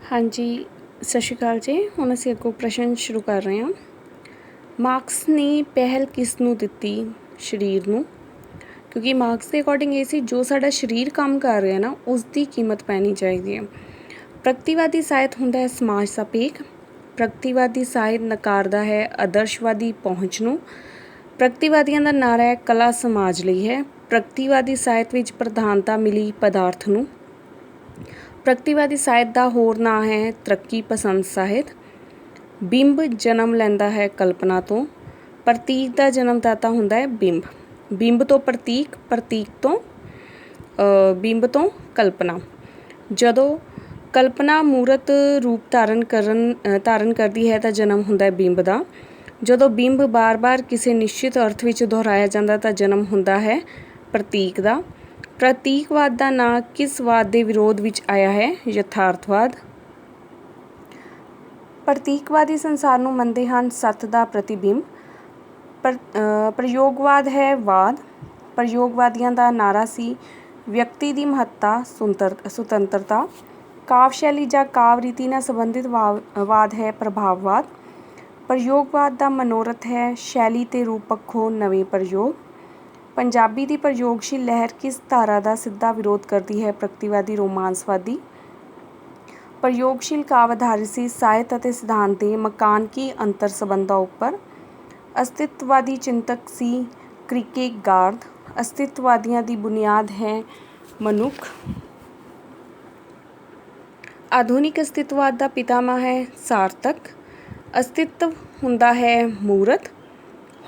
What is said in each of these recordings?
हाँ जी, सत श्री अकाल जी। ਹੁਣ ਅਸੀਂ ਅੱਗੋਂ ਪ੍ਰਸ਼ਨ ਸ਼ੁਰੂ ਕਰ ਰਹੇ ਹਾਂ। ਮਾਰਕਸ ਨੇ ਪਹਿਲ ਕਿਸ ਨੂੰ ਦਿੱਤੀ? ਸਰੀਰ ਨੂੰ। ਕਿਉਂਕਿ ਮਾਰਕਸ ਦੇ ਅਕੋਰਡਿੰਗ ਇਹ ਸੀ ਜੋ ਸਾਡਾ ਸਰੀਰ ਕੰਮ ਕਰ ਰਿਹਾ ਨਾ ਉਸ ਦੀ ਕੀਮਤ ਪੈਣੀ ਚਾਹੀਦੀ ਹੈ। ਪ੍ਰਗਤੀਵਾਦੀ ਸਾਹਿਤ ਹੁੰਦਾ ਹੈ ਸਮਾਜ ਸਾਪੇਖ। ਪ੍ਰਗਤੀਵਾਦੀ ਸਾਹਿਤ ਨਕਾਰਦਾ ਹੈ ਆਦਰਸ਼ਵਾਦੀ ਪਹੁੰਚ ਨੂੰ। ਪ੍ਰਗਤੀਵਾਦੀਆਂ ਦਾ ਨਾਰਾ ਹੈ ਕਲਾ ਸਮਾਜ ਲਈ ਹੈ। ਪ੍ਰਗਤੀਵਾਦੀ ਸਾਹਿਤ ਵਿੱਚ ਪ੍ਰਧਾਨਤਾ ਮਿਲੀ ਪਦਾਰਥ ਨੂੰ। ਪ੍ਰਗਤੀਵਾਦੀ ਸਾਹਿਤ ਦਾ ਹੋਰ ਨਾਂ ਹੈ ਤਰੱਕੀ ਪਸੰਦ ਸਾਹਿਤ। ਬਿੰਬ ਜਨਮ ਲੈਂਦਾ ਹੈ ਕਲਪਨਾ ਤੋਂ। ਪ੍ਰਤੀਕ ਦਾ ਜਨਮਦਾਤਾ ਹੁੰਦਾ ਹੈ ਬਿੰਬ। ਬਿੰਬ ਤੋਂ ਪ੍ਰਤੀਕ, ਪ੍ਰਤੀਕ ਤੋਂ ਬਿੰਬ ਤੋਂ ਕਲਪਨਾ। ਜਦੋਂ ਕਲਪਨਾ ਮੂਰਤ ਰੂਪ ਧਾਰਨ ਕਰਦੀ ਹੈ ਤਾਂ ਜਨਮ ਹੁੰਦਾ ਹੈ ਬਿੰਬ ਦਾ। ਜਦੋਂ ਬਿੰਬ ਬਾਰ-ਬਾਰ ਕਿਸੇ ਨਿਸ਼ਚਿਤ ਅਰਥ ਵਿੱਚ ਦੁਹਰਾਇਆ ਜਾਂਦਾ ਤਾਂ ਜਨਮ ਹੁੰਦਾ ਹੈ ਪ੍ਰਤੀਕ ਦਾ। ਪ੍ਰਤੀਕਵਾਦ ਦਾ ਨਾਂ ਕਿਸ ਵਾਦ ਦੇ ਵਿਰੋਧ ਵਿੱਚ ਆਇਆ ਹੈ? ਯਥਾਰਥਵਾਦ। ਪ੍ਰਤੀਕਵਾਦੀ ਸੰਸਾਰ ਨੂੰ ਮੰਨਦੇ ਹਨ ਸੱਤ ਦਾ ਪ੍ਰਤੀਬਿੰਬ। ਪ੍ਰਯੋਗਵਾਦ ਹੈ ਵਾਦ। ਪ੍ਰਯੋਗਵਾਦੀਆਂ ਦਾ ਨਾਰਾ ਸੀ ਵਿਅਕਤੀ ਦੀ ਮਹੱਤਤਾ ਸੁਤੰਤਰਤਾ। ਕਾਵਿ ਸ਼ੈਲੀ ਜਾਂ ਕਾਵਿ ਰੀਤੀ ਨਾਲ ਸੰਬੰਧਿਤ ਵਾਦ ਹੈ ਪ੍ਰਭਾਵਵਾਦ। ਪ੍ਰਯੋਗਵਾਦ ਦਾ ਮਨੋਰਥ ਹੈ ਸ਼ੈਲੀ ਤੇ ਰੂਪ ਪੱਖੋਂ ਨਵੇਂ ਪ੍ਰਯੋਗ। ਪੰਜਾਬੀ ਦੀ ਪ੍ਰਯੋਗਸ਼ੀਲ ਲਹਿਰ ਕਿਸ ਧਾਰਾ ਦਾ ਸਿੱਧਾ ਵਿਰੋਧ ਕਰਦੀ ਹੈ? ਪ੍ਰਗਤੀਵਾਦੀ ਰੋਮਾਂਸਵਾਦੀ। ਪ੍ਰਯੋਗਸ਼ੀਲ ਕਾਵਿ ਆਧਾਰਿਤ ਸੀ ਸਾਹਿਤ ਅਤੇ ਸਿਧਾਂਤ ਦੇ ਮਕਾਨਕੀ ਅੰਤਰ ਸੰਬੰਧਾਂ ਉੱਪਰ। ਅਸਤਿਤਵਾਦੀ ਚਿੰਤਕ ਸੀ ਕਿਰਕੇਗਾਰਦ। ਅਸਤਿਤਵਾਦੀਆਂ ਦੀ ਬੁਨਿਆਦ ਹੈ ਮਨੁੱਖ। ਆਧੁਨਿਕ ਅਸਤਿਤਵਾਦ ਦਾ ਪਿਤਾਮਾ ਹੈ ਸਾਰਤਕ। ਅਸਤਿਤਵ ਹੁੰਦਾ ਹੈ ਮੂਰਤ।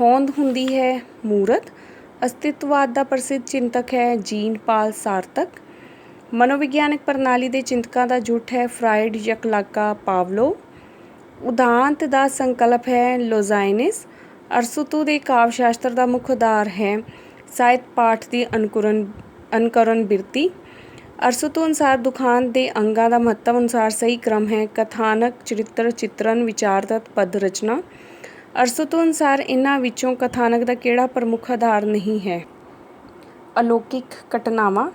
ਹੋਂਦ ਹੁੰਦੀ ਹੈ ਮੂਰਤ। ਅਸਤਿਤਵਾਦ ਦਾ ਪ੍ਰਸਿੱਧ ਚਿੰਤਕ ਹੈ ਜੀਨ ਪਾਲ ਸਾਰਤਕ। ਮਨੋਵਿਗਿਆਨਕ ਪ੍ਰਣਾਲੀ ਦੇ ਚਿੰਤਕਾਂ ਦਾ ਜੁੱਟ ਹੈ ਫਰਾਇਡ, ਯਕਲਾਕਾ, ਪਾਵਲੋਵ। ਉਦਾਂਤ ਦਾ ਸੰਕਲਪ ਹੈ ਲੋਜ਼ਾਈਨਸ। ਅਰਸਤੂ ਦੇ ਕਾਵਿ ਸ਼ਾਸਤਰ ਦਾ ਮੁੱਖ ਆਧਾਰ ਹੈ ਸਾਹਿਤ ਪਾਠ ਦੀ ਅਨੁਕਰਨ ਬਿਰਤੀ। ਅਰਸਤੂ ਅਨੁਸਾਰ ਦੁਖਾਂਤ ਦੇ ਅੰਗਾਂ ਦਾ ਮਹੱਤਵ ਅਨੁਸਾਰ ਸਹੀ ਕ੍ਰਮ ਹੈ ਕਥਾਨਕ, ਚਰਿੱਤਰ, ਚਿਤਰਨ, ਵਿਚਾਰਤਤ, ਪਦ ਰਚਨਾ। ਅਰਸਤੂ ਅਨੁਸਾਰ ਇਹਨਾਂ ਵਿੱਚੋਂ ਕਥਾਨਕ ਦਾ ਕਿਹੜਾ ਪ੍ਰਮੁੱਖ ਆਧਾਰ ਨਹੀਂ ਹੈ? ਅਲੌਕਿਕ ਘਟਨਾਵਾਂ।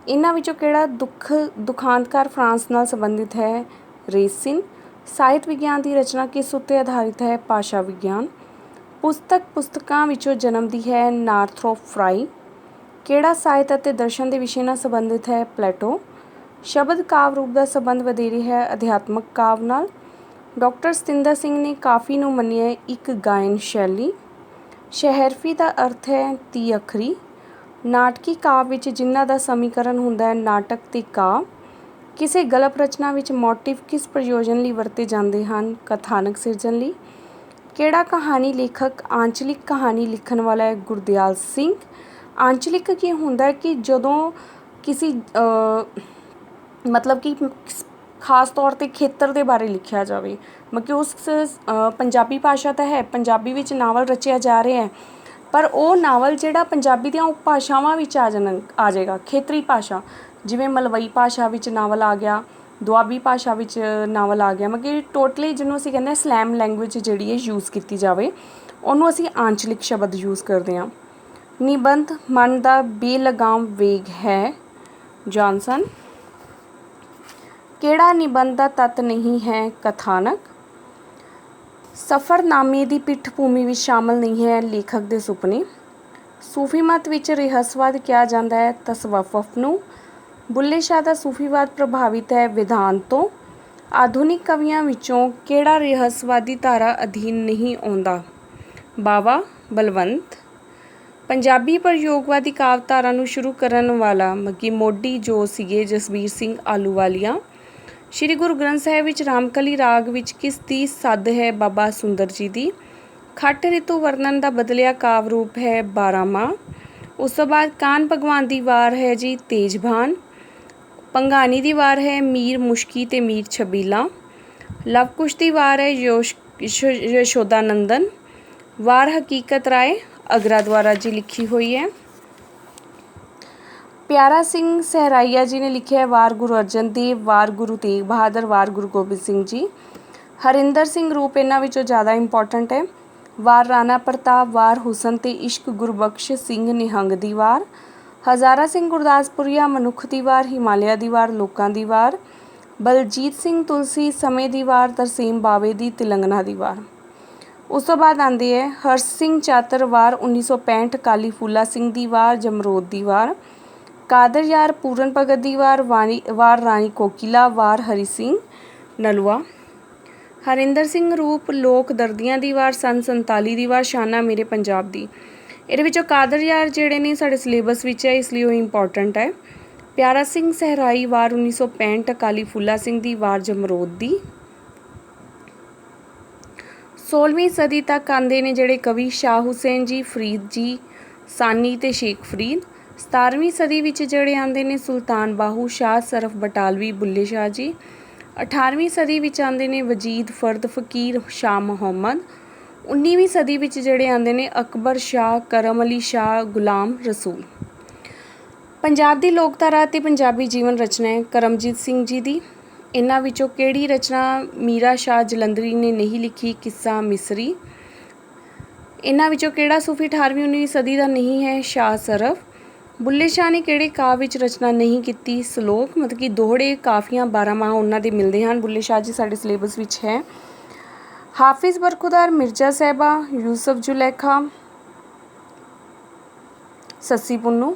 ਇਹਨਾਂ ਵਿੱਚੋਂ ਕਿਹੜਾ ਦੁਖਾਂਤਕਾਰ ਫਰਾਂਸ ਨਾਲ ਸੰਬੰਧਿਤ ਹੈ? ਰੇਸਿਨ। ਸਾਹਿਤ ਵਿਗਿਆਨ ਦੀ ਰਚਨਾ ਕਿਸ ਉੱਤੇ ਆਧਾਰਿਤ ਹੈ? ਭਾਸ਼ਾ ਵਿਗਿਆਨ। ਪੁਸਤਕਾਂ ਵਿੱਚੋਂ ਜਨਮਦੀ ਹੈ ਨਾਰਥਰੋਪ ਫਰਾਈ। ਕਿਹੜਾ ਸਾਹਿਤ ਅਤੇ ਦਰਸ਼ਨ ਦੇ ਵਿਸ਼ੇ ਨਾਲ ਸੰਬੰਧਿਤ ਹੈ? ਪਲੈਟੋ। ਸ਼ਬਦ ਕਾਵਿ ਰੂਪ ਦਾ ਸੰਬੰਧ ਵਧੇਰੇ ਹੈ ਅਧਿਆਤਮਕ ਕਾਵਿ ਨਾਲ। ਡਾਕਟਰ ਸਤਿੰਦਰ ਸਿੰਘ ਨੇ ਕਾਫੀ ਨੂੰ ਮੰਨਿਆ ਇੱਕ ਗਾਇਨ ਸ਼ੈਲੀ। ਸ਼ਹਿਰਫੀ ਦਾ ਅਰਥ ਹੈ ਤੀਹ ਅੱਖਰੀ। ਨਾਟਕੀ ਕਾਵਿ ਵਿੱਚ ਜਿਨ੍ਹਾਂ ਦਾ ਸਮੀਕਰਨ ਹੁੰਦਾ ਹੈ ਨਾਟਕ ਤੇ ਕਾਵਿ। ਕਿਸੇ ਗਲਪ ਰਚਨਾ ਵਿੱਚ ਮੋਟਿਵ ਕਿਸ ਪ੍ਰਯੋਜਨ ਲਈ ਵਰਤੇ ਜਾਂਦੇ ਹਨ? ਕਥਾਨਕ ਸਿਰਜਣ ਲਈ। ਕਿਹੜਾ ਕਹਾਣੀ ਲੇਖਕ ਆਂਚਲਿਕ ਕਹਾਣੀ ਲਿਖਣ ਵਾਲਾ ਹੈ? ਗੁਰਦਿਆਲ ਸਿੰਘ। ਆਂਚਲਿਕ ਕੀ ਹੁੰਦਾ ਹੈ ਕਿ ਜਦੋਂ ਕਿਸੇ ਮਤਲਬ ਕਿ ਖਾਸ ਤੌਰ 'ਤੇ ਖੇਤਰ ਦੇ ਬਾਰੇ ਲਿਖਿਆ ਜਾਵੇ। ਮਤਲਬ ਕਿ ਉਸ ਪੰਜਾਬੀ ਭਾਸ਼ਾ ਤਾਂ ਹੈ, ਪੰਜਾਬੀ ਵਿੱਚ ਨਾਵਲ ਰਚਿਆ ਜਾ ਰਿਹਾ ਹੈ, ਪਰ ਉਹ ਨਾਵਲ ਜਿਹੜਾ ਪੰਜਾਬੀ ਦੀਆਂ ਉਪਭਾਸ਼ਾਵਾਂ ਵਿੱਚ ਆ ਜਾਏਗਾ। ਖੇਤਰੀ ਭਾਸ਼ਾ ਜਿਵੇਂ ਮਲਵਈ ਭਾਸ਼ਾ ਵਿੱਚ ਨਾਵਲ ਆ ਗਿਆ, ਦੁਆਬੀ ਭਾਸ਼ਾ ਵਿੱਚ ਨਾਵਲ ਆ ਗਿਆ। ਮਤਲਬ ਕਿ ਟੋਟਲੀ ਜਿਹਨੂੰ ਅਸੀਂ ਕਹਿੰਦੇ ਹਾਂ ਸਲੈਮ ਲੈਂਗੁਏਜ ਜਿਹੜੀ ਹੈ ਯੂਜ਼ ਕੀਤੀ ਜਾਵੇ ਉਹਨੂੰ ਅਸੀਂ ਆਂਚਲਿਕ ਸ਼ਬਦ ਯੂਜ਼ ਕਰਦੇ ਹਾਂ। ਨਿਬੰਧ ਮਨ ਦਾ ਬੇਲਗਾਮ ਵੇਗ ਹੈ। ਜੌਨਸਨ। ਕਿਹੜਾ ਨਿਬੰਧ ਦਾ ਤੱਤ ਨਹੀਂ ਹੈ? ਕਥਾਨਕ। ਸਫ਼ਰਨਾਮੇ ਦੀ ਪਿੱਠ ਭੂਮੀ ਵਿੱਚ ਸ਼ਾਮਲ ਨਹੀਂ ਹੈ ਲੇਖਕ ਦੇ ਸੁਪਨੇ। ਸੂਫੀ ਮਤ ਵਿੱਚ ਰਹੱਸਵਾਦ ਕਿਹਾ ਜਾਂਦਾ ਹੈ ਤਸਵਫ ਨੂੰ। ਬੁੱਲੇ ਸ਼ਾਹ ਦਾ ਸੂਫੀਵਾਦ ਪ੍ਰਭਾਵਿਤ ਹੈ ਵਿਧਾਨ ਤੋਂ। ਆਧੁਨਿਕ ਕਵੀਆਂ ਵਿੱਚੋਂ ਕਿਹੜਾ ਰਹੱਸਵਾਦੀ ਧਾਰਾ ਅਧੀਨ ਨਹੀਂ ਆਉਂਦਾ? ਬਾਵਾ ਬਲਵੰਤ। ਪੰਜਾਬੀ ਪ੍ਰਯੋਗਵਾਦੀ ਕਾਵਿਧਾਰਾ ਨੂੰ ਸ਼ੁਰੂ ਕਰਨ ਵਾਲਾ ਮੋਢੀ ਜੋ ਸੀਗੇ ਜਸਬੀਰ ਸਿੰਘ ਆਹਲੂਵਾਲੀਆ। ਸ਼੍ਰੀ ਗੁਰੂ ਗ੍ਰੰਥ ਸਾਹਿਬ ਵਿੱਚ ਰਾਮਕਲੀ ਰਾਗ ਵਿੱਚ ਕਿਸ ਦੀ ਸੱਦ ਹੈ? ਬਾਬਾ ਸੁੰਦਰ ਜੀ ਦੀ। ਖੱਟ ਰਿਤੂ ਵਰਣਨ ਦਾ ਬਦਲਿਆ ਕਾਵਿ ਰੂਪ ਹੈ ਬਾਰਾਂਮਾਹ। ਉਸ ਤੋਂ ਬਾਅਦ ਕਾਨ ਭਗਵਾਨ ਦੀ ਵਾਰ ਹੈ ਜੀ ਤੇਜਭਾਨ। ਭੰਗਾਣੀ ਦੀ ਵਾਰ ਹੈ ਮੀਰ ਮੁਸ਼ਕੀ ਤੇ ਮੀਰ ਛਬੀਲਾ। ਲਵ ਕੁਸ਼ ਦੀ ਵਾਰ ਹੈ ਯਸ਼ੋਦਾ ਨੰਦਨ। ਵਾਰ ਹਕੀਕਤ ਰਾਏ ਅਗਰਾ ਦੁਆਰਾ ਜੀ ਲਿਖੀ ਹੋਈ ਹੈ। ਪਿਆਰਾ ਸਿੰਘ ਸਹਿਰਾਈਆ ਜੀ ਨੇ ਲਿਖਿਆ ਵਾਰ ਗੁਰੂ ਅਰਜਨ ਦੇਵ, ਵਾਰ ਗੁਰੂ ਤੇਗ ਬਹਾਦਰ, ਵਾਰ ਗੁਰੂ ਗੋਬਿੰਦ ਸਿੰਘ ਜੀ। ਹਰਿੰਦਰ ਸਿੰਘ ਰੂਪ ਇਹਨਾਂ ਵਿੱਚੋਂ ਜ਼ਿਆਦਾ ਇੰਪੋਰਟੈਂਟ ਹੈ। ਵਾਰ ਰਾਣਾ ਪ੍ਰਤਾਪ, ਵਾਰ ਹੁਸਨ ਤੇ ਇਸ਼ਕ ਗੁਰਬਖਸ਼ ਸਿੰਘ ਨਿਹੰਗ ਦੀ ਵਾਰ। ਹਜ਼ਾਰਾ ਸਿੰਘ ਗੁਰਦਾਸਪੁਰੀਆ ਮਨੁੱਖ ਦੀ ਵਾਰ, ਹਿਮਾਲਿਆ ਦੀ ਵਾਰ, ਲੋਕਾਂ ਦੀ ਵਾਰ। ਬਲਜੀਤ ਸਿੰਘ ਤੁਲਸੀ ਸਮੇਂ ਦੀ ਵਾਰ, ਤਰਸੇਮ ਬਾਵੇ ਦੀ ਤਿਲੰਗਨਾ ਦੀ ਵਾਰ। ਉਸ ਤੋਂ ਬਾਅਦ ਆਉਂਦੀ ਹੈ ਹਰਸ਼ ਸਿੰਘ ਚਾਤਰ ਵਾਰ 1965, ਕਾਲੀ ਫੂਲਾ ਸਿੰਘ ਦੀ ਵਾਰ, ਜਮਰੋਦ ਦੀ ਵਾਰ। ਕਾਦਰ ਯਾਰ ਪੂਰਨ ਭਗਤ ਦੀ ਵਾਰ, ਵਾਰ ਰਾਣੀ ਕੋਕਿਲਾ, ਵਾਰ ਹਰੀ ਸਿੰਘ ਨਲੂਆ। ਹਰਿੰਦਰ ਸਿੰਘ ਰੂਪ ਲੋਕ ਦਰਦੀਆਂ ਦੀ ਵਾਰ, ਸੰਨ 47 ਦੀ ਵਾਰ, ਸ਼ਾਨਾ ਮੇਰੇ ਪੰਜਾਬ ਦੀ। ਇਹਦੇ ਵਿੱਚੋਂ ਕਾਦਰ ਯਾਰ ਜਿਹੜੇ ਨੇ ਸਾਡੇ ਸਿਲੇਬਸ ਵਿੱਚ ਹੈ, ਇਸ ਲਈ ਉਹ ਇੰਪੋਰਟੈਂਟ ਹੈ। ਪਿਆਰਾ ਸਿੰਘ ਸਹਿਰਾਈ ਵਾਰ 1965, ਕਾਲੀ ਫੂਲਾ ਸਿੰਘ ਦੀ ਵਾਰ, ਜਮਰੋਦ ਦੀ। 16ਵੀਂ ਸਦੀ ਤੱਕ ਆਉਂਦੇ ਨੇ ਜਿਹੜੇ ਕਵੀ ਸ਼ਾਹ ਹੁਸੈਨ ਜੀ, ਫਰੀਦ ਜੀ, ਸਾਨੀ ਤੇ ਸ਼ੇਖ ਫਰੀਦ। 17ਵੀਂ ਸਦੀ ਵਿੱਚ ਜਿਹੜੇ ਆਉਂਦੇ ਨੇ ਸੁਲਤਾਨ ਬਾਹੂ ਸ਼ਾਹ, ਸਰਫ ਬਟਾਲਵੀ, ਬੁੱਲੇ ਸ਼ਾਹ ਜੀ। 18ਵੀਂ ਸਦੀ ਵਿੱਚ ਆਉਂਦੇ ਨੇ ਵਜੀਦ, ਫਰਦ, ਫਕੀਰ, ਸ਼ਾਹ ਮੁਹੰਮਦ। 19ਵੀਂ ਸਦੀ ਵਿੱਚ ਜਿਹੜੇ ਆਉਂਦੇ ਨੇ ਅਕਬਰ ਸ਼ਾਹ, ਕਰਮ ਅਲੀ ਸ਼ਾਹ, ਗੁਲਾਮ ਰਸੂਲ। ਪੰਜਾਬ ਦੀ ਲੋਕਧਾਰਾ ਅਤੇ ਪੰਜਾਬੀ ਜੀਵਨ ਰਚਨਾ ਹੈ ਕਰਮਜੀਤ ਸਿੰਘ ਜੀ ਦੀ। ਇਹਨਾਂ ਵਿੱਚੋਂ ਕਿਹੜੀ ਰਚਨਾ ਮੀਰਾ ਸ਼ਾਹ ਜਲੰਧਰੀ ਨੇ ਨਹੀਂ ਲਿਖੀ? ਕਿੱਸਾ ਮਿਸਰੀ। ਇਹਨਾਂ ਵਿੱਚੋਂ ਕਿਹੜਾ ਸੂਫੀ 18ਵੀਂ 19ਵੀਂ ਸਦੀ ਦਾ ਨਹੀਂ ਹੈ? ਸ਼ਾਹ ਸਰਫ। ਬੁੱਲੇ ਸ਼ਾਹ ਨੇ ਕਿਹੜੇ ਕਾਵਿ ਵਿੱਚ ਰਚਨਾ ਨਹੀਂ ਕੀਤੀ? ਸਲੋਕ, ਮਤਲਬ ਕਿ ਦੋਹੜੇ ਕਾਫੀਆਂ 12 ਮਾਹ ਉਹਨਾਂ ਦੇ ਮਿਲਦੇ ਹਨ। ਬੁੱਲੇ ਸ਼ਾਹ ਜੀ ਸਾਡੇ ਸਿਲੇਬਸ ਵਿੱਚ ਹੈ। ਹਾਫਿਜ਼ ਬਰਖੁਦਾਰ, ਮਿਰਜ਼ਾ ਸਾਹਿਬਾ, ਯੂਸਫ ਜ਼ੁਲੈਖਾ, ਸੱਸੀ ਪੁੰਨੂ।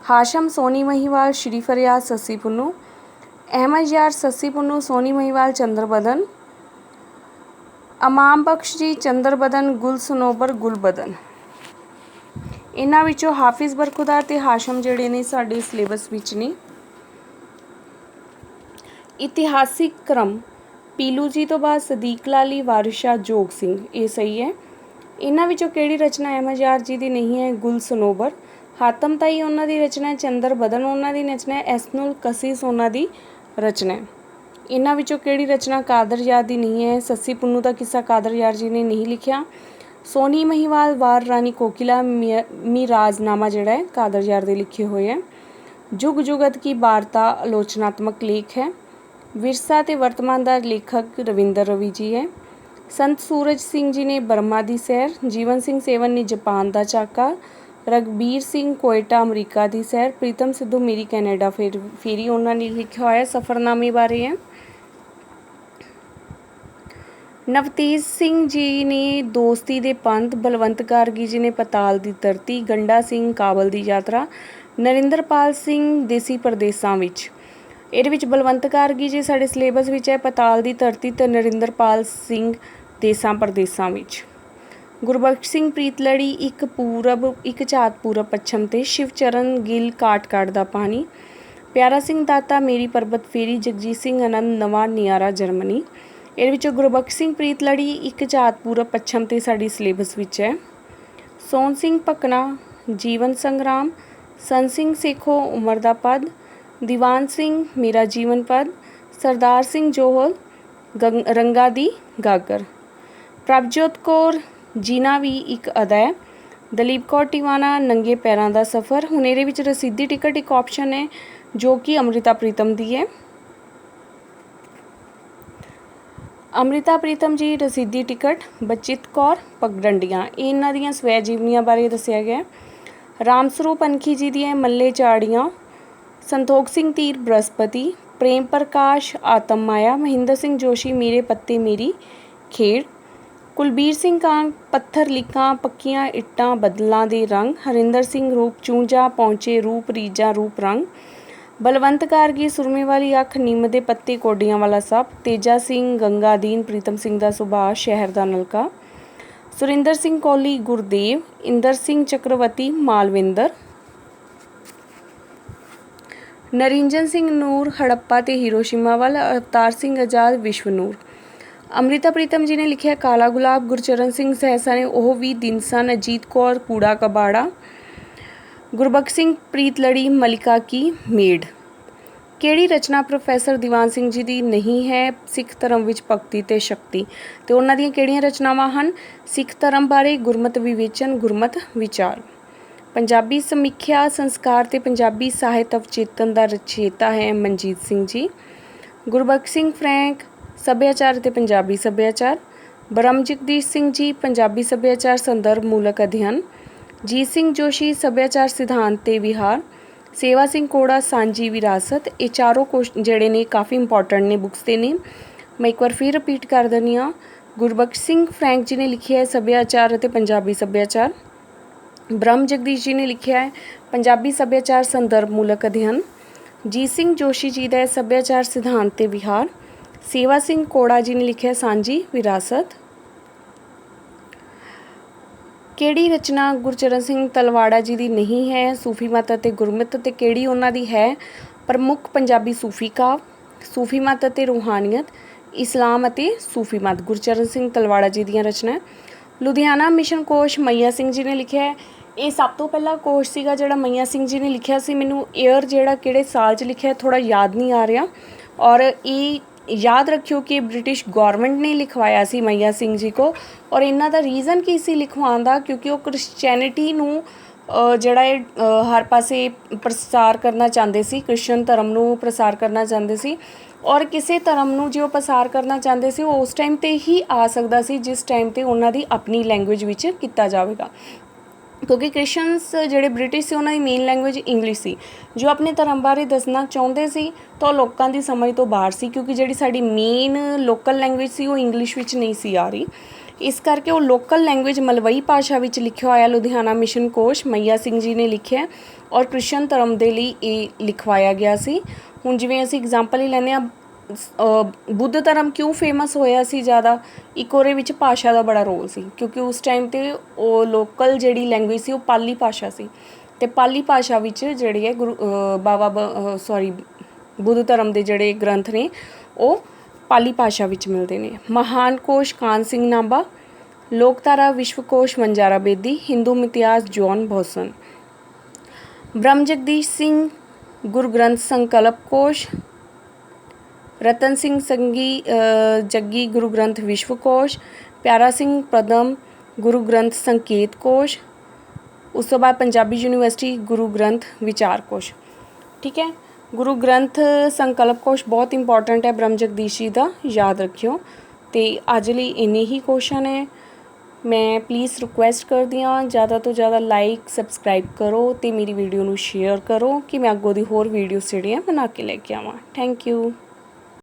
ਹਾਸ਼ਮ ਸੋਨੀ ਮਹੀਵਾਲ, ਸ਼੍ਰੀ ਫਰਿਆਦ, ਸੱਸੀ ਪੁੰਨੂ। ਅਹਿਮਦ ਯਾਰ, ਸੱਸੀ ਪੁੰਨੂ, ਸੋਨੀ ਮਹੀਵਾਲ, ਚੰਦਰ ਬਦਨ। ਇਮਾਮ ਬਖਸ਼ ਜੀ, ਚੰਦਰ ਬਦਨ, ਗੁਲ ਸਨੋਬਰ, ਗੁਲ ਬਦਨ। ਇਹਨਾਂ ਵਿੱਚੋਂ ਹਾਫਿਜ਼ ਬਰਖੁਦਾਰ ਤੇ ਹਾਸ਼ਮ ਜਿਹੜੇ ਨੇ ਸਾਡੇ ਸਿਲੇਬਸ ਵਿੱਚ ਨੇ। ਇਤਿਹਾਸਿਕ ਕ੍ਰਮ ਪੀਲੂ ਜੀ ਤੋਂ ਬਾਅਦ ਸਦੀਕ ਲਾਲੀ, ਵਾਰਿਸ ਸ਼ਾਹ, ਜੋਗ ਸਿੰਘ, ਇਹ ਸਹੀ ਹੈ। ਇਹਨਾਂ ਵਿੱਚੋਂ ਕਿਹੜੀ ਰਚਨਾ ਅਹਿਮਦ ਯਾਰ ਜੀ ਦੀ ਨਹੀਂ ਹੈ? ਗੁਲ ਸਨੋਬਰ। ਹਾਤਮ ਤਾਈ ਉਹਨਾਂ ਦੀ ਰਚਨਾ ਹੈ, ਚੰਦਰ ਬਦਨ ਉਹਨਾਂ ਦੀ ਰਚਨਾ ਹੈ, ਐਸਨੂਲ ਕਸੀਸ ਉਹਨਾਂ ਦੀ ਰਚਨਾ ਹੈ। ਇਹਨਾਂ ਵਿੱਚੋਂ ਕਿਹੜੀ ਰਚਨਾ ਕਾਦਰ ਯਾਰ ਦੀ ਨਹੀਂ ਹੈ? ਸੱਸੀ ਪੁੰਨੂ ਦਾ ਕਿੱਸਾ ਕਾਦਰ ਯਾਰ ਜੀ ਨੇ ਨਹੀਂ ਲਿਖਿਆ। ਸੋਨੀ ਮਹੀਵਾਲ, ਵਾਰ ਰਾਣੀ ਕੋਕਿਲਾ, ਮਿਰਾਜ਼ਨਾਮਾ ਜਿਹੜਾ ਹੈ ਕਾਦਰ ਯਾਰ ਦੇ ਲਿਖੇ ਹੋਏ ਹੈ। ਜੁਗ ਜੁਗਤ ਕੀ ਵਾਰਤਾ ਆਲੋਚਨਾਤਮਕ ਲੇਖ ਹੈ। ਵਿਰਸਾ ਤੇ ਵਰਤਮਾਨ ਦਾ ਲੇਖਕ ਰਵਿੰਦਰ ਰਵੀ ਜੀ ਹੈ। ਸੰਤ ਸੂਰਜ ਸਿੰਘ ਜੀ ਨੇ ਬਰਮਾ ਦੀ ਸੈਰ। ਜੀਵਨ ਸਿੰਘ ਸੇਵਨ ਨੇ ਜਾਪਾਨ ਦਾ ਚਾਕਾ। ਰਘਬੀਰ ਸਿੰਘ ਕੋਇਟਾ, ਅਮਰੀਕਾ ਦੀ ਸੈਰ। ਪ੍ਰੀਤਮ ਸਿੱਧੂ ਮੇਰੀ ਕੈਨੇਡਾ ਫੇਰੀ ਉਹਨਾਂ ਨੇ ਲਿਖਿਆ ਹੋਇਆ ਸਫ਼ਰਨਾਮੇ ਬਾਰੇ ਹੈ। ਨਵਤੇਜ ਸਿੰਘ ਜੀ ਨੇ ਦੋਸਤੀ ਦੇ ਪੰਥ। ਬਲਵੰਤ ਗਾਰਗੀ ਜੀ ਨੇ ਪਤਾਲ ਦੀ ਧਰਤੀ। ਗੰਡਾ ਸਿੰਘ ਕਾਬਲ ਦੀ ਯਾਤਰਾ। ਨਰਿੰਦਰਪਾਲ ਸਿੰਘ ਦੇਸੀ ਪ੍ਰਦੇਸਾਂ ਵਿੱਚ। ਇਹਦੇ ਵਿੱਚ ਬਲਵੰਤ ਗਾਰਗੀ ਜੀ ਸਾਡੇ ਸਿਲੇਬਸ ਵਿੱਚ ਹੈ, ਪਤਾਲ ਦੀ ਧਰਤੀ, ਤੇ ਨਰਿੰਦਰਪਾਲ ਸਿੰਘ ਦੇਸਾਂ ਪ੍ਰਦੇਸਾਂ ਵਿੱਚ। ਗੁਰਬਖਸ਼ ਸਿੰਘ ਪ੍ਰੀਤਲੜੀ, ਇੱਕ ਪੂਰਬ, ਇੱਕ ਝਾਤ ਪੂਰਬ ਪੱਛਮ ਤੇ। ਸ਼ਿਵਚਰਨ ਗਿੱਲ, ਕਾਟ ਦਾ ਪਾਣੀ। ਪਿਆਰਾ ਸਿੰਘ ਦਾਤਾ, ਮੇਰੀ ਪਰਬਤ ਫੇਰੀ। ਜਗਜੀਤ ਸਿੰਘ ਆਨੰਦ, ਨਵਾਂ ਨਿਆਰਾ ਜਰਮਨੀ। ਇਹਦੇ ਵਿੱਚੋਂ ਗੁਰਬਖਸ਼ ਸਿੰਘ ਪ੍ਰੀਤਲੜੀ, ਇੱਕ ਝਾਤ ਪੂਰਬ ਪੱਛਮ ਤੇ ਸਾਡੀ ਸਿਲੇਬਸ ਵਿੱਚ ਹੈ। ਸੋਹਣ ਸਿੰਘ ਭਕਨਾ, ਜੀਵਨ ਸੰਗਰਾਮ। ਸੰਨ ਸਿੰਘ ਸੇਖੋਂ, ਉਮਰ ਦਾ ਪਦ। ਦੀਵਾਨ ਸਿੰਘ, ਮੇਰਾ ਜੀਵਨ ਪਦ। ਸਰਦਾਰ ਸਿੰਘ ਜੋਹਲ, ਰੰਗਾ ਦੀ ਗਾਗਰ। ਪ੍ਰਭਜੋਤ ਕੌਰ, ਜੀਣਾ ਵੀ ਇੱਕ ਅਦਾ ਹੈ। ਦਲੀਪ ਕੌਰ ਟਿਵਾਣਾ, ਨੰਗੇ ਪੈਰਾਂ ਦਾ ਸਫ਼ਰ। ਹੁਣ ਇਹਦੇ ਵਿੱਚ ਰਸੀਦੀ ਟਿਕਟ ਇੱਕ ਆਪਸ਼ਨ ਹੈ ਜੋ ਕਿ ਅੰਮ੍ਰਿਤਾ ਪ੍ਰੀਤਮ ਦੀ ਹੈ। ਅੰਮ੍ਰਿਤਾ ਪ੍ਰੀਤਮ ਜੀ ਰਸੀਦੀ ਟਿਕਟ। ਬਚਿਤ ਕੌਰ, ਪਗਡੰਡੀਆਂ, ਇਹ ਇਹਨਾਂ ਦੀਆਂ ਸਵੈ ਜੀਵਨੀਆਂ ਬਾਰੇ ਦੱਸਿਆ ਗਿਆ। ਰਾਮ ਸਰੂਪ ਅਨਖੀ ਜੀ ਦੀਆਂ ਮੱਲੇ ਝਾੜੀਆਂ। ਸੰਤੋਖ ਸਿੰਘ ਧੀਰ, ਬ੍ਰਹਸਪਤੀ। ਪ੍ਰੇਮ ਪ੍ਰਕਾਸ਼, ਆਤਮ ਮਾਇਆ। ਮਹਿੰਦਰ ਸਿੰਘ ਜੋਸ਼ੀ, ਮੇਰੇ ਪੱਤੇ ਮੇਰੀ ਖੇਡ। ਕੁਲਬੀਰ ਸਿੰਘ ਕਾਂਗ, ਪੱਥਰ ਲਿਖਾਂ, ਪੱਕੀਆਂ ਇੱਟਾਂ, ਬੱਦਲਾਂ ਦੇ ਰੰਗ। ਹਰਿੰਦਰ ਸਿੰਘ ਰੂਪ, ਚੂੰਝਾਂ ਪਹੁੰਚੇ, ਰੂਪ ਰੀਝਾਂ, ਰੂਪ ਰੰਗ। ਬਲਵੰਤ ਗਾਰਗੀ, ਸੁਰਮੇ ਵਾਲੀ ਅੱਖ, ਨਿੰਮ ਦੇ ਪੱਤੇ, ਕੋਡੀਆਂ ਵਾਲਾ ਸੱਪ। ਤੇਜਾ ਸਿੰਘ, ਗੰਗਾਦੀਨ, ਪ੍ਰੀਤਮ ਸਿੰਘ ਦਾ ਸੁਭਾਅ, ਸ਼ਹਿਰ ਦਾ ਨਲਕਾ। ਸੁਰਿੰਦਰ ਸਿੰਘ ਕੋਹਲੀ, ਗੁਰਦੇਵ। ਇੰਦਰ ਸਿੰਘ ਚੱਕਰਵਰਤੀ, ਮਾਲਵਿੰਦਰ। ਨਰਿੰਜਨ ਸਿੰਘ ਨੂਰ, ਹੜੱਪਾ ਤੇ ਹੀਰੋਸ਼ੀਮਾ ਵੱਲ। ਅਵਤਾਰ ਸਿੰਘ ਆਜ਼ਾਦ, ਵਿਸ਼ਵ ਨੂਰ। ਅੰਮ੍ਰਿਤਾ ਪ੍ਰੀਤਮ ਜੀ ਨੇ ਲਿਖਿਆ ਕਾਲਾ ਗੁਲਾਬ। ਗੁਰਚਰਨ ਸਿੰਘ ਸਹਿਸਾ ਨੇ ਉਹ ਵੀ ਦਿਨ ਸਨ। ਅਜੀਤ ਕੌਰ, ਕੂੜਾ ਕਬਾੜਾ। ਗੁਰਬਖਸ਼ ਸਿੰਘ ਪ੍ਰੀਤਲੜੀ, ਮਲਿਕਾ ਕੀ ਮੇਡ। ਕਿਹੜੀ ਰਚਨਾ ਪ੍ਰੋਫੈਸਰ ਦੀਵਾਨ ਸਿੰਘ ਜੀ ਦੀ ਨਹੀਂ ਹੈ? ਸਿੱਖ ਧਰਮ ਵਿੱਚ ਭਗਤੀ ਤੇ ਸ਼ਕਤੀ। ਤੇ ਉਹਨਾਂ ਦੀਆਂ ਕਿਹੜੀਆਂ ਰਚਨਾਵਾਂ ਹਨ? ਸਿੱਖ ਧਰਮ ਬਾਰੇ, ਗੁਰਮਤਿ ਵਿਵੇਚਨ, ਗੁਰਮਤਿ ਵਿਚਾਰ। ਪੰਜਾਬੀ ਸਮੀਖਿਆ ਸੰਸਕਾਰ ਤੇ ਪੰਜਾਬੀ ਸਾਹਿਤ ਅਵਚੇਤਨ ਦਾ ਰਚੇਤਾ ਹੈ ਮਨਜੀਤ ਸਿੰਘ ਜੀ। ਗੁਰਬਖਸ਼ ਸਿੰਘ ਫਰੈਂਕ, ਸੱਭਿਆਚਾਰ ਅਤੇ ਪੰਜਾਬੀ ਸੱਭਿਆਚਾਰ। ਬ੍ਰਹਮ ਜਗਦੀਸ਼ ਸਿੰਘ ਜੀ, ਪੰਜਾਬੀ ਸੱਭਿਆਚਾਰ ਸੰਦਰਭ ਮੂਲਕ ਅਧਿਐਨ। ਜੀਤ ਸਿੰਘ ਜੋਸ਼ੀ, ਸੱਭਿਆਚਾਰ ਸਿਧਾਂਤ ਤੇ ਵਿਹਾਰ। सेवा सिंह कोड़ा सांझी विरासत। ये चारों क्वेश्चन जिहड़े ने काफ़ी इंपॉर्टेंट ने बुक्स दे ने। मैं एक बार फिर रिपीट कर दिंदी हाँ। गुरबख्श सिंह फ्रैंक जी ने लिखिया है सभ्याचार अते पंजाबी सभ्याचार। ब्रह्म जगदीश जी ने लिखिया है पंजाबी सभ्याचार संदर्भ मूलक अध्ययन। जीत सिंह जोशी जी का है सभ्याचार सिद्धांत ते विहार। सेवा सिंह कोड़ा जी ने लिखिया सांझी विरासत। किहड़ी रचना गुरचरण सिंह तलवाड़ा जी की नहीं है? सूफी मत अते गुरमत। ते किहड़ी उन्हां दी है? प्रमुख पंजाबी सूफी काव, सूफी मत अते रूहानियत, इस्लाम अते सूफी मत। गुरचरण सिंह तलवाड़ा जी दीयां रचना। लुधियाना मिशन कोश मैया सिंह जी ने लिखिया है। ये सब तो पहला कोश सीगा जिहड़ा मैया सिंह जी ने लिखिया सी। मैनू ईयर जिहड़ा किहड़े साल च लिखिया थोड़ा याद नहीं आ रहा, और ये याद रखियो कि ब्रिटिश गौरमेंट ने लिखवाया सी मैया सिंह जी को। और इन्हां दा रीज़न की सी लिखवाउण दा, क्योंकि वो क्रिश्चैनिटी नूं जिहड़ा हर पासे प्रसार करना चाहते सी, क्रिश्चन धर्म नूं प्रसार करना चाहते सी। और किसी धर्म नूं जो प्रसार करना चाहते सी वो उस टाइम ते ही आ सकता सी जिस टाइम ते उन्हां दी अपनी लैंगुएज विच कीता जावेगा, क्योंकि क्रिश्चनस जिहड़े ब्रिटिश से उन्होंने मेन लैंगुएज इंग्लिश सी। जो अपने धर्म बारे दसना चाहते सी तो लोगों की समझ तो बाहर सी, क्योंकि जिहड़ी साडी मेन लोकल लैंगुएज सी वो इंग्लिश विच नहीं सी आ रही। इस करके वो लोकल लैंगुएज मलवई भाषा विच लिखिया होया लुधियाना मिशन कोश मैया सिंह जी ने लिखिया, और क्रिश्चन धर्म दे लई ये लिखवाया गया सी। हुण जिवें असीं एग्जाम्पल ही लैंदे आ, बुद्ध धर्म क्यों फेमस होया सी ज़्यादा? एक ਉਹਦੇ ਵਿੱਚ भाषा का बड़ा रोल सी, क्योंकि उस टाइम ते वो लोकल जिहड़ी लैंगुएज सी वो पाली भाषा सी। ते पाली भाषा विच जिहड़ी है बुद्ध धर्म के जिहड़े ग्रंथ ने वो पाली भाषा विच मिलते हैं। महान कोश कान सिंह नाभा, लोकधारा विश्वकोश वंजारा बेदी, हिंदू मितिहास जॉन भोसन। ब्रह्म जगदीश सिंह गुरु ग्रंथ संकल्प कोश, रतन सिंह संगी जग्गी गुरु ग्रंथ विश्वकोश, प्यारा सिंह पदम गुरु ग्रंथ संकेत कोश। उस तो बाद पंजाबी यूनिवर्सिटी गुरु ग्रंथ विचार कोश। ठीक है, गुरु ग्रंथ संकल्प कोश बहुत इंपॉर्टेंट है ब्रह्म जगदीश जी का, याद रखियो। तो अज लई इन्ने ही क्वेश्चन है। मैं प्लीज़ रिक्वेस्ट करदी हाँ ज़्यादा तो ज़्यादा लाइक सबसक्राइब करो तो मेरी वीडियो नूं शेयर करो कि मैं अगों दी होर वीडियोज़ जिहड़ियां बना के लेके आवां। Thank you.